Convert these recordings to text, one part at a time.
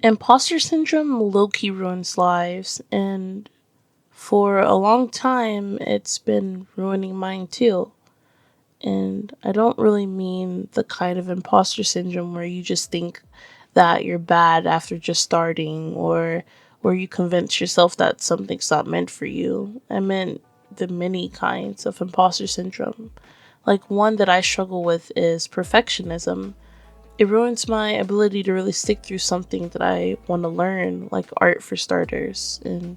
Imposter syndrome low-key ruins lives, and for a long time it's been ruining mine too. And I don't really mean the kind of imposter syndrome where you just think that you're bad after just starting, or where you convince yourself that something's not meant for you. I meant the many kinds of imposter syndrome. Like, one that I struggle with is perfectionism. It ruins my ability to really stick through something that I want to learn, like art for starters. And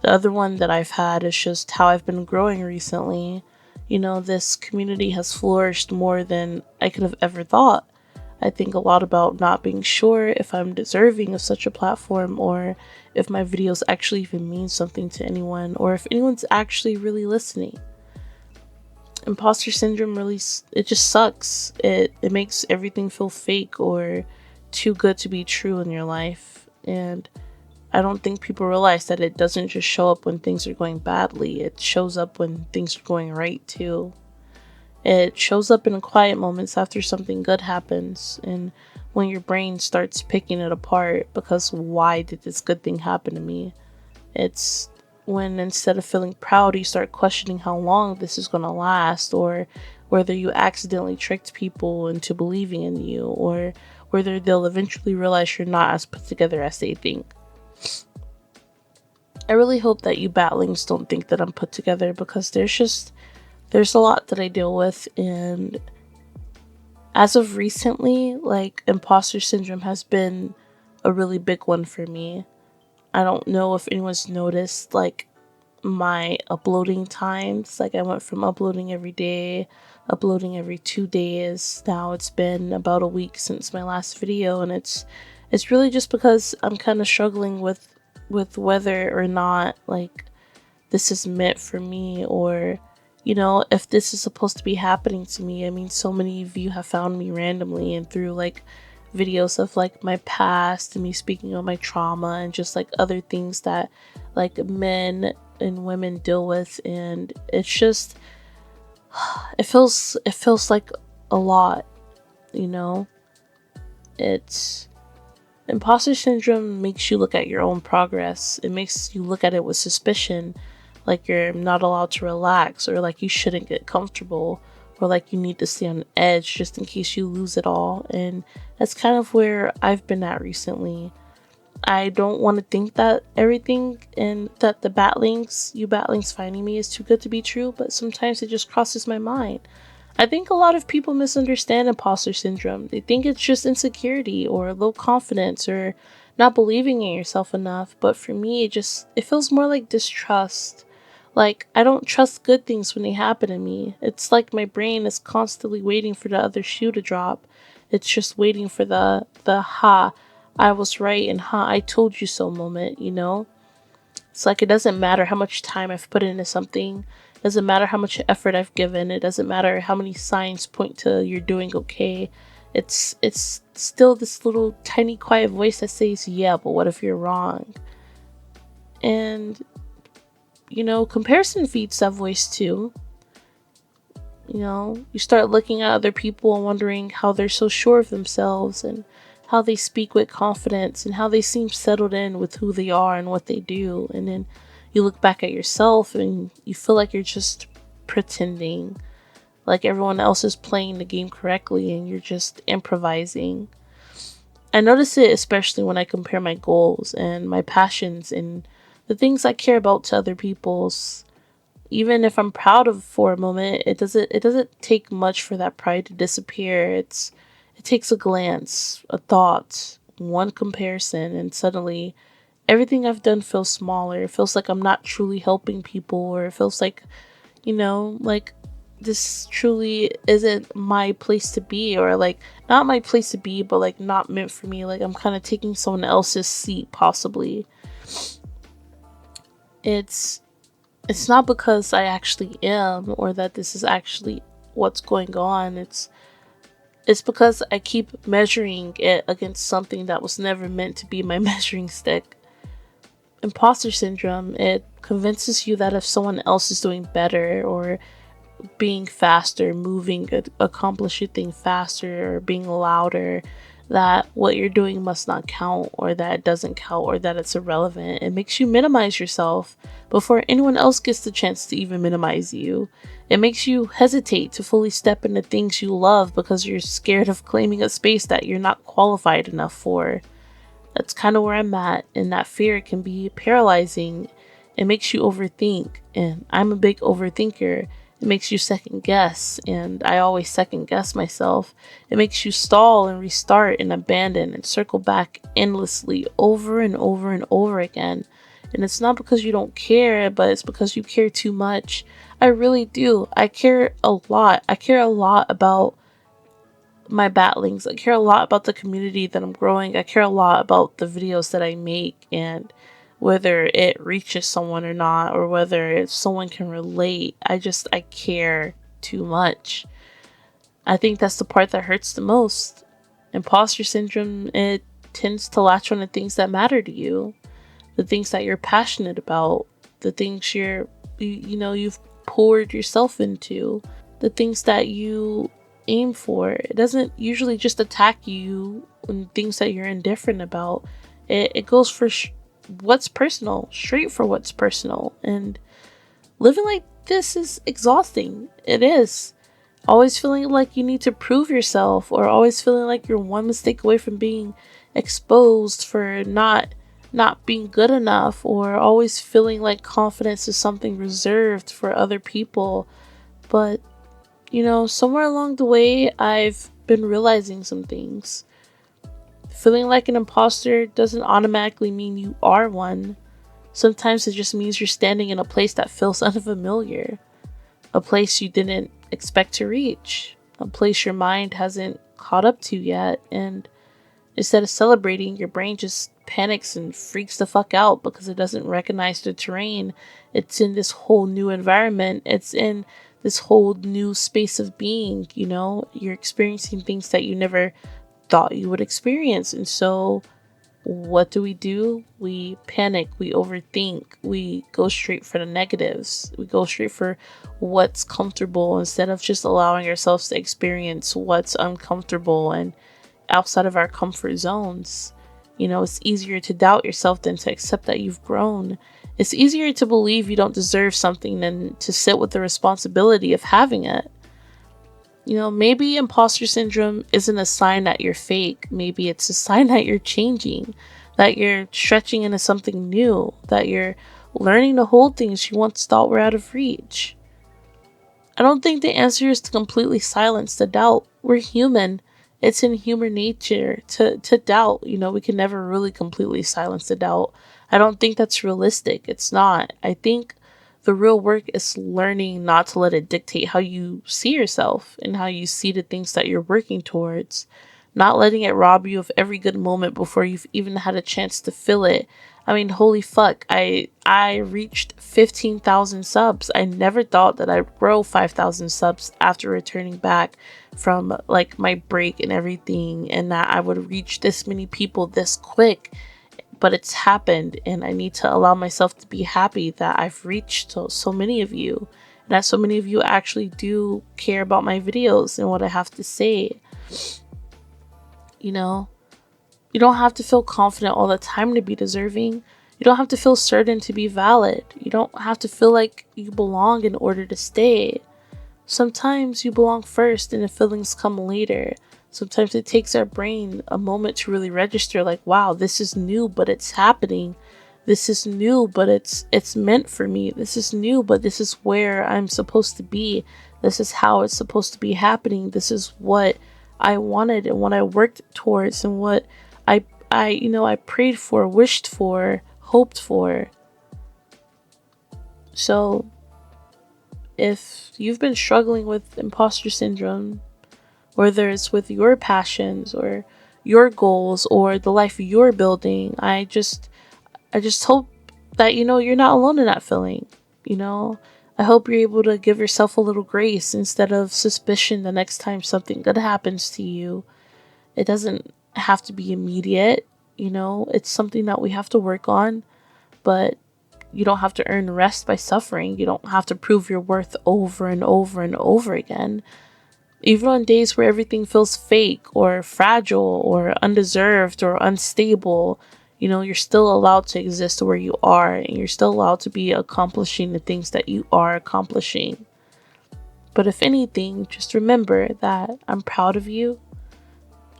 the other one that I've had is just how I've been growing recently. This community has flourished more than I could have ever thought. I think a lot about not being sure if I'm deserving of such a platform, or if my videos actually even mean something to anyone, or if anyone's actually really listening. Imposter syndrome really, it just sucks. It makes everything feel fake or too good to be true in your life. And I don't think people realize that it doesn't just show up when things are going badly. It shows up when things are going right too. It shows up in quiet moments after something good happens, and when your brain starts picking it apart because why did this good thing happen to me? It's when instead of feeling proud, you start questioning how long this is going to last, or whether you accidentally tricked people into believing in you, or whether they'll eventually realize you're not as put together as they think. I really hope that you battlings don't think that I'm put together, because there's a lot that I deal with, and as of recently, like, imposter syndrome has been a really big one for me. I don't know if anyone's noticed, like, my uploading times. Like, I went from uploading every day, uploading every 2 days. Now it's been about a week since my last video, and it's really just because I'm kind of struggling with whether or not, like, this is meant for me, or if this is supposed to be happening to me. I mean, so many of you have found me randomly and through, like, videos of, like, my past and me speaking on my trauma and just, like, other things that, like, men and women deal with. And it's just, it feels like a lot, you know it's imposter syndrome makes you look at your own progress. It makes you look at it with suspicion, like you're not allowed to relax, or like you shouldn't get comfortable, or like you need to stay on edge just in case you lose it all. And that's kind of where I've been at recently. I don't want to think that everything and that you batlings finding me is too good to be true, but sometimes it just crosses my mind. I think a lot of people misunderstand imposter syndrome. They think it's just insecurity or low confidence or not believing in yourself enough, but for me it feels more like distrust. Like, I don't trust good things when they happen to me. It's like my brain is constantly waiting for the other shoe to drop. It's just waiting for the ha, I was right, and ha, I told you so moment. It's like it doesn't matter how much time I've put into something. It doesn't matter how much effort I've given. It doesn't matter how many signs point to you're doing okay. It's still this little tiny quiet voice that says, yeah, but what if you're wrong? And comparison feeds that voice too. You start looking at other people and wondering how they're so sure of themselves, and how they speak with confidence, and how they seem settled in with who they are and what they do. And then you look back at yourself and you feel like you're just pretending, like everyone else is playing the game correctly and you're just improvising. I notice it especially when I compare my goals and my passions and the things I care about to other people's. Even if I'm proud of for a moment, it doesn't take much for that pride to disappear. It takes a glance, a thought, one comparison, and suddenly everything I've done feels smaller. It feels like I'm not truly helping people, or it feels like this truly isn't my place to be, or like not my place to be, but like not meant for me. Like I'm kind of taking someone else's seat, possibly. It's it's not because I actually am, or that this is actually what's going on. It's because I keep measuring it against something that was never meant to be my measuring stick. Imposter syndrome, it convinces you that if someone else is doing better, or being faster, moving, accomplishing things faster, or being louder, that what you're doing must not count, or that it doesn't count, or that it's irrelevant. It makes you minimize yourself before anyone else gets the chance to even minimize you. It makes you hesitate to fully step into things you love because you're scared of claiming a space that you're not qualified enough for. That's kind of where I'm at, and that fear can be paralyzing. It makes you overthink, and I'm a big overthinker. It makes you second guess, and I always second guess myself. It makes you stall and restart and abandon and circle back endlessly over and over and over again. And it's not because you don't care, but it's because you care too much. I really do. I care a lot. I care a lot about my battlings. I care a lot about the community that I'm growing. I care a lot about the videos that I make and whether it reaches someone or not, or whether someone can relate. I care too much. I think that's the part that hurts the most. Imposter syndrome, it tends to latch on to things that matter to you, the things that you're passionate about, the things you've poured yourself into, the things that you aim for. It doesn't usually just attack you when things that you're indifferent about. It goes for what's personal, straight for what's personal. And living like this is exhausting. It is. Always feeling like you need to prove yourself, or always feeling like you're one mistake away from being exposed for not being good enough, or always feeling like confidence is something reserved for other people. But somewhere along the way, I've been realizing some things. Feeling like an imposter doesn't automatically mean you are one. Sometimes it just means you're standing in a place that feels unfamiliar, a place you didn't expect to reach, a place your mind hasn't caught up to yet, and instead of celebrating, your brain just panics and freaks the fuck out because it doesn't recognize the terrain. It's in this whole new environment. It's in this whole new space of being, You're experiencing things that you never thought you would experience. And so what do? We panic, we overthink, we go straight for the negatives. We go straight for what's comfortable instead of just allowing ourselves to experience what's uncomfortable and outside of our comfort zones. It's easier to doubt yourself than to accept that you've grown. It's easier to believe you don't deserve something than to sit with the responsibility of having it. Maybe imposter syndrome isn't a sign that you're fake. Maybe it's a sign that you're changing, that you're stretching into something new, that you're learning to hold things you once thought were out of reach. I don't think the answer is to completely silence the doubt. We're human. It's in human nature to doubt. We can never really completely silence the doubt. I don't think that's realistic. It's not. I think the real work is learning not to let it dictate how you see yourself and how you see the things that you're working towards. Not letting it rob you of every good moment before you've even had a chance to feel it. I mean, holy fuck, I reached 15,000 subs. I never thought that I'd grow 5,000 subs after returning back from like my break and everything, and that I would reach this many people this quick. But it's happened, and I need to allow myself to be happy that I've reached so many of you, and that so many of you actually do care about my videos and what I have to say. You don't have to feel confident all the time to be deserving. You don't have to feel certain to be valid. You don't have to feel like you belong in order to stay. Sometimes you belong first and the feelings come later. Sometimes it takes our brain a moment to really register, like, wow, this is new, but it's happening. This is new, but it's meant for me. This is new, but this is where I'm supposed to be. This is how it's supposed to be happening. This is what I wanted and what I worked towards and what I prayed for, wished for, hoped for. So if you've been struggling with imposter syndrome, whether it's with your passions or your goals or the life you're building, I just hope that you're not alone in that feeling. I hope you're able to give yourself a little grace instead of suspicion the next time something good happens to you. It doesn't have to be immediate. It's something that we have to work on, but you don't have to earn rest by suffering. You don't have to prove your worth over and over and over again. Even on days where everything feels fake or fragile or undeserved or unstable, you're still allowed to exist where you are, and you're still allowed to be accomplishing the things that you are accomplishing. But if anything, just remember that I'm proud of you,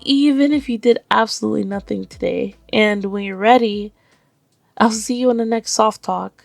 even if you did absolutely nothing today. And when you're ready, I'll see you in the next soft talk.